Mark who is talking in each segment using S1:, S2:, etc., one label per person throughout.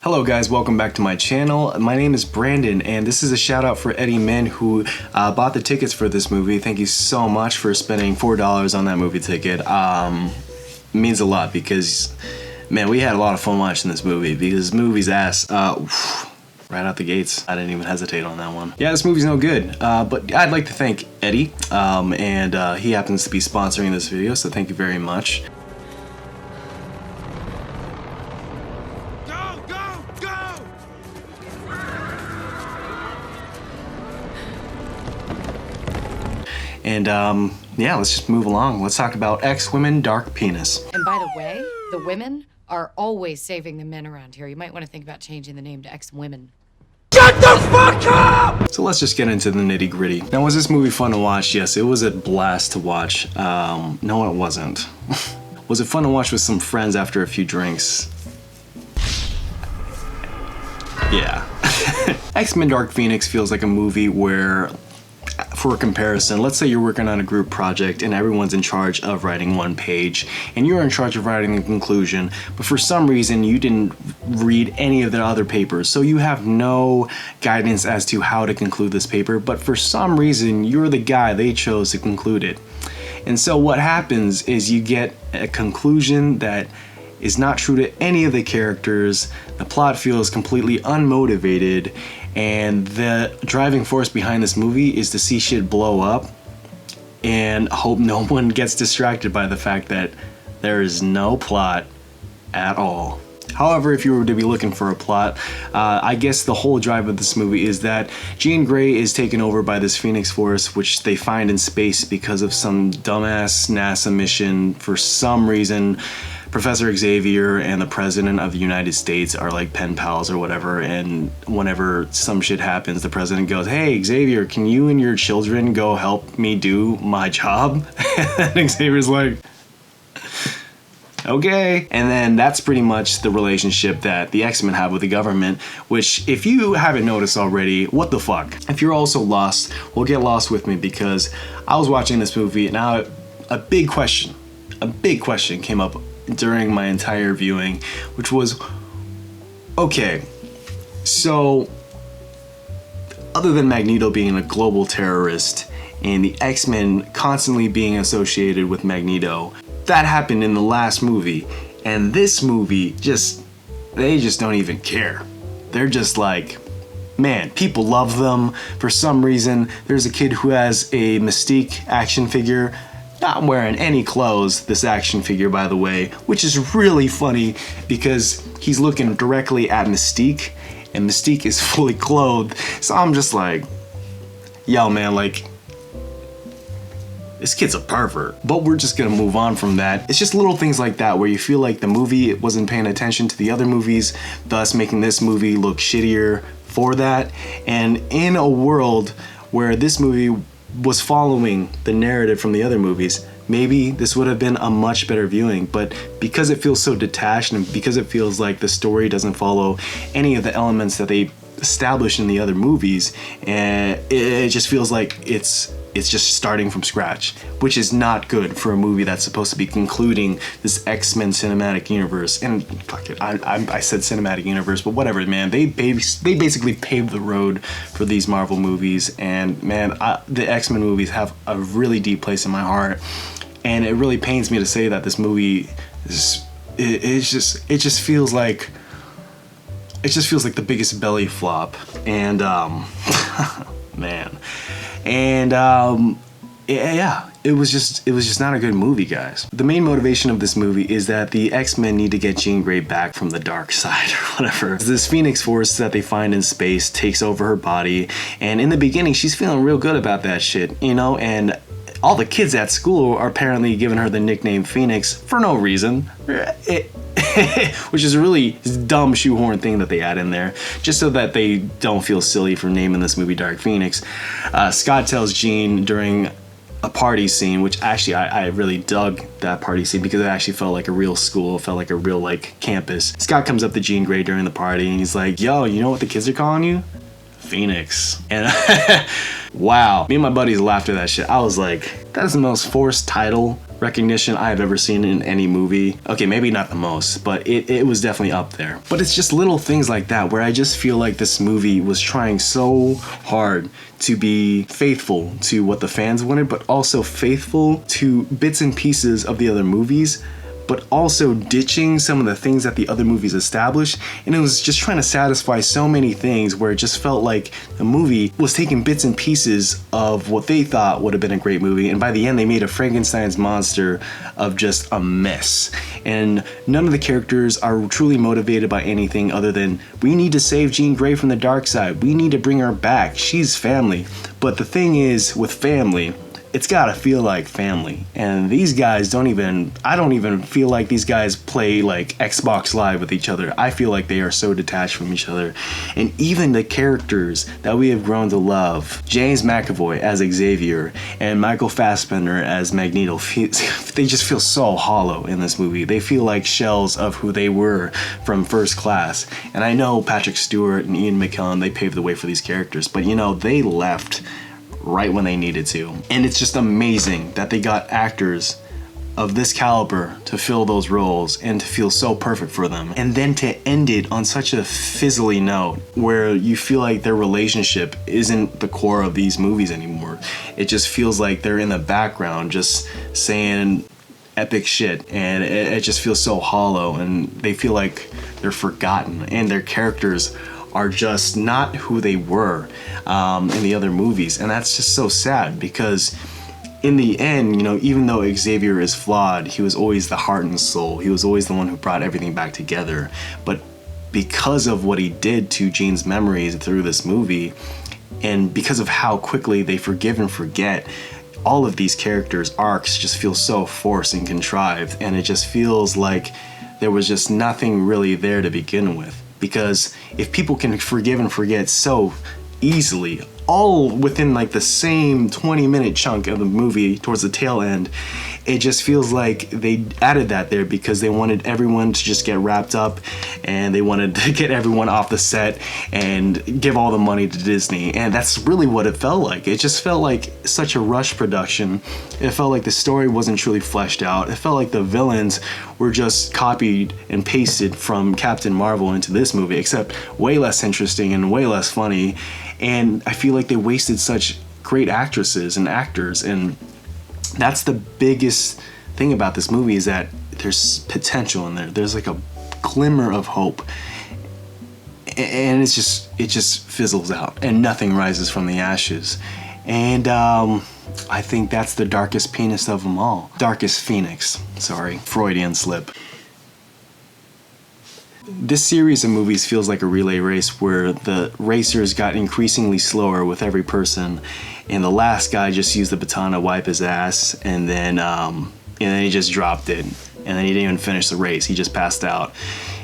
S1: Hello guys, welcome back to my channel. My name is Brandon and this is a shout out for Eddie Min who bought the tickets for this movie. Thank you so much for spending $4 on that movie ticket. It means a lot because, man, we had a lot of fun watching this movie because this movie's ass. Right out the gates. I didn't even hesitate on that one. Yeah, this movie's no good, but I'd like to thank Eddie, and he happens to be sponsoring this video, so thank you very much.
S2: Go, go, go!
S1: And yeah, let's just move along. Let's talk about X-Women Dark Penis.
S3: And by the way, the women are always saving the men around here. You might want to think about changing the name to X-Women.
S2: Shut the fuck up!
S1: So let's just get into the nitty gritty. Now, was this movie fun to watch? Yes, it was a blast to watch. No, it wasn't. Was it fun to watch with some friends after a few drinks? Yeah. X-Men Dark Phoenix feels like a movie where, for a comparison, let's say you're working on a group project and everyone's in charge of writing one page and you're in charge of writing the conclusion, but for some reason you didn't read any of the other papers, so you have no guidance as to how to conclude this paper, but for some reason you're the guy they chose to conclude it. And so what happens is you get a conclusion that is not true to any of the characters, the plot feels completely unmotivated, and the driving force behind this movie is to see shit blow up and hope no one gets distracted by the fact that there is no plot at all. However, if you were to be looking for a plot, I guess the whole drive of this movie is that Jean Grey is taken over by this Phoenix Force, which they find in space because of some dumbass NASA mission. For some reason, Professor Xavier and the President of the United States are like pen pals or whatever, and whenever some shit happens, the President goes, "Hey Xavier, can you and your children go help me do my job?" And Xavier's like, okay. And then that's pretty much the relationship that the X-Men have with the government, which, if you haven't noticed already, what the fuck? If you're also lost, well, get lost with me, because I was watching this movie and now a big question came up during my entire viewing, which was, okay, so other than Magneto being a global terrorist and the X-Men constantly being associated with Magneto, that happened in the last movie, and this movie they just don't even care. They're just like, man, people love them for some reason. There's a kid who has a Mystique action figure, not wearing any clothes, this action figure, by the way, which is really funny because he's looking directly at Mystique and Mystique is fully clothed. So I'm just like, yo man, like, this kid's a pervert. But we're just gonna move on from that. It's just little things like that where you feel like the movie wasn't paying attention to the other movies, thus making this movie look shittier for that. And in a world where this movie was following the narrative from the other movies, maybe this would have been a much better viewing, but because it feels so detached and because it feels like the story doesn't follow any of the elements that they established in the other movies, and it just feels like it's just starting from scratch, which is not good for a movie that's supposed to be concluding this X-Men cinematic universe. And fuck it, I said cinematic universe, but whatever, man. They basically paved the road for these Marvel movies, and man, the X-Men movies have a really deep place in my heart, and it really pains me to say that this movie it just feels like the biggest belly flop, and man. And yeah, it was just not a good movie, guys. The main motivation of this movie is that the X-Men need to get Jean Grey back from the dark side or whatever. This Phoenix Force that they find in space takes over her body, and in the beginning she's feeling real good about that shit, you know, and all the kids at school are apparently giving her the nickname Phoenix for no reason. Which is a really dumb shoehorn thing that they add in there, just so that they don't feel silly for naming this movie Dark Phoenix. Scott tells Jean during a party scene, which actually I really dug that party scene because it actually felt like a real school, felt like a real like campus. Scott comes up to Jean Grey during the party and he's like, yo, you know what the kids are calling you? Phoenix. And wow, me and my buddies laughed at that shit. I was like, that is the most forced title recognition I have ever seen in any movie. Okay, maybe not the most, but it was definitely up there. But it's just little things like that where I just feel like this movie was trying so hard to be faithful to what the fans wanted, but also faithful to bits and pieces of the other movies, but also ditching some of the things that the other movies established. And it was just trying to satisfy so many things where it just felt like the movie was taking bits and pieces of what they thought would have been a great movie, and by the end they made a Frankenstein's monster of just a mess. And none of the characters are truly motivated by anything other than, we need to save Jean Grey from the dark side, we need to bring her back, she's family. But the thing is, with family, it's gotta feel like family. And these guys I don't even feel like these guys play like Xbox Live with each other. I feel like they are so detached from each other. And even the characters that we have grown to love, James McAvoy as Xavier and Michael Fassbender as Magneto, they just feel so hollow in this movie. They feel like shells of who they were from First Class. And I know Patrick Stewart and Ian McKellen, they paved the way for these characters, but they left right when they needed to. And it's just amazing that they got actors of this caliber to fill those roles and to feel so perfect for them. And then to end it on such a fizzly note where you feel like their relationship isn't the core of these movies anymore. It just feels like they're in the background just saying epic shit, and it just feels so hollow, and they feel like they're forgotten, and their characters are just not who they were in the other movies. And that's just so sad, because in the end, even though Xavier is flawed, he was always the heart and soul. He was always the one who brought everything back together. But because of what he did to Jean's memories through this movie, and because of how quickly they forgive and forget, all of these characters' arcs just feel so forced and contrived, and it just feels like there was just nothing really there to begin with. Because if people can forgive and forget so easily, all within like the same 20-minute chunk of the movie towards the tail end, it just feels like they added that there because they wanted everyone to just get wrapped up, and they wanted to get everyone off the set and give all the money to Disney. And that's really what it felt like. It just felt like such a rush production. It felt like the story wasn't truly fleshed out. It felt like the villains were just copied and pasted from Captain Marvel into this movie, except way less interesting and way less funny. And I feel like they wasted such great actresses and actors, and that's the biggest thing about this movie, is that there's potential in there. There's like a glimmer of hope, and it just fizzles out, and nothing rises from the ashes. And I think that's the darkest penis of them all. Darkest Phoenix. Sorry, Freudian slip. This series of movies feels like a relay race where the racers got increasingly slower with every person, and the last guy just used the baton to wipe his ass, and then he just dropped it, and then he didn't even finish the race. He just passed out.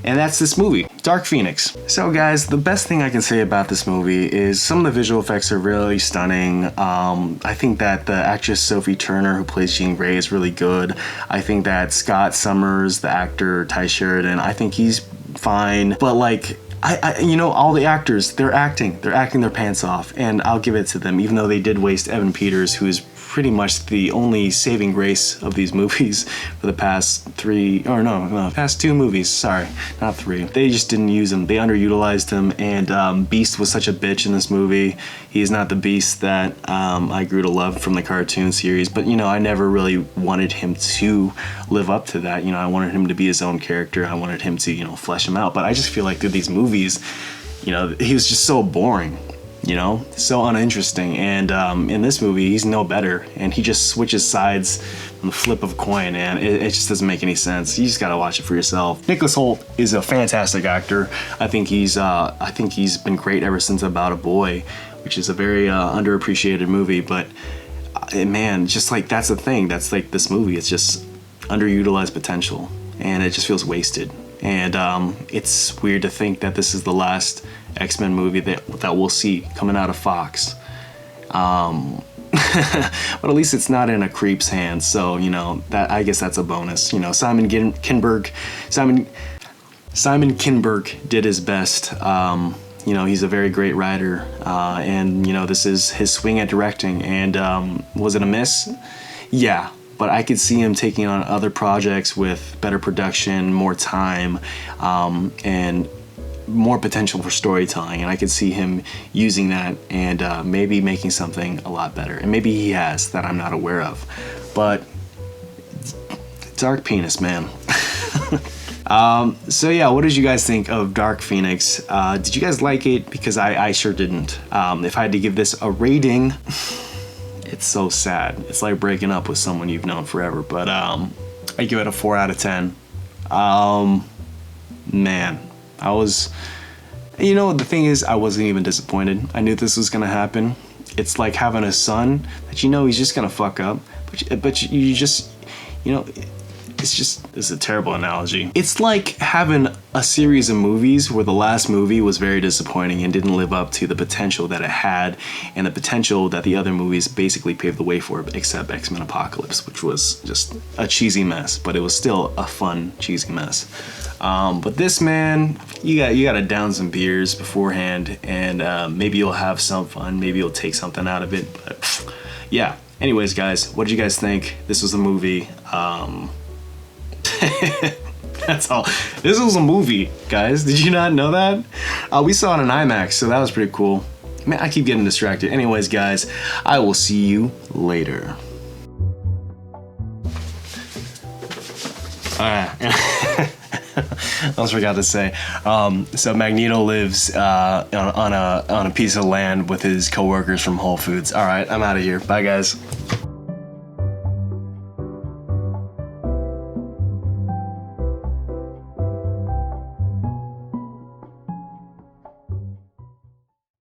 S1: And that's this movie, Dark Phoenix. So guys, the best thing I can say about this movie is some of the visual effects are really stunning. I think that the actress Sophie Turner, who plays Jean Grey, is really good. I think that Scott Summers, the actor Ty Sheridan, I think he's fine. But like, all the actors, they're acting their pants off, and I'll give it to them, even though they did waste Evan Peters, who is pretty much the only saving grace of these movies for the past past two movies. Sorry, not three. They just didn't use him. They underutilized him, and Beast was such a bitch in this movie. He's not the Beast that I grew to love from the cartoon series, but I never really wanted him to live up to that. I wanted him to be his own character. I wanted him to, flesh him out. But I just feel like through these movies, he was just so boring. So uninteresting. And in this movie, he's no better, and he just switches sides on the flip of a coin, and it just doesn't make any sense. You just gotta watch it for yourself. Nicholas Hoult is a fantastic actor. I think he's been great ever since About a Boy, which is a very underappreciated movie. But man, just like that's the thing. That's like this movie. It's just underutilized potential, and it just feels wasted. And it's weird to think that this is the last X-Men movie that we'll see coming out of Fox. But at least it's not in a creep's hands, so that, I guess that's a bonus. Simon Kinberg did his best you know, he's a very great writer, and you know, this is his swing at directing. And was it a miss? Yeah, but I could see him taking on other projects with better production, more time, and more potential for storytelling. And I could see him using that and maybe making something a lot better. And maybe he has that I'm not aware of. But Dark Penis, man. So yeah, what did you guys think of Dark Phoenix? Did you guys like it? Because I sure didn't. If I had to give this a rating, it's so sad. It's like breaking up with someone you've known forever. But I give it a 4 out of 10. Man, I was, you know, the thing is, I wasn't even disappointed. I knew this was gonna happen. It's like having a son that you know he's just gonna fuck up, but you just, you know, it's a terrible analogy. It's like having a series of movies where the last movie was very disappointing and didn't live up to the potential that it had and the potential that the other movies basically paved the way for, except X-Men Apocalypse, which was just a cheesy mess, but it was still a fun, cheesy mess. But this, man, you gotta down some beers beforehand, and maybe you'll have some fun, maybe you'll take something out of it, but yeah. Anyways, guys, what did you guys think? This was a movie. That's all. This was a movie, guys. Did you not know that? We saw it in IMAX, so that was pretty cool. Man, I keep getting distracted. Anyways, guys, I will see you later. Alright. I almost forgot to say. So Magneto lives on a piece of land with his coworkers from Whole Foods. Alright, I'm out of here. Bye, guys.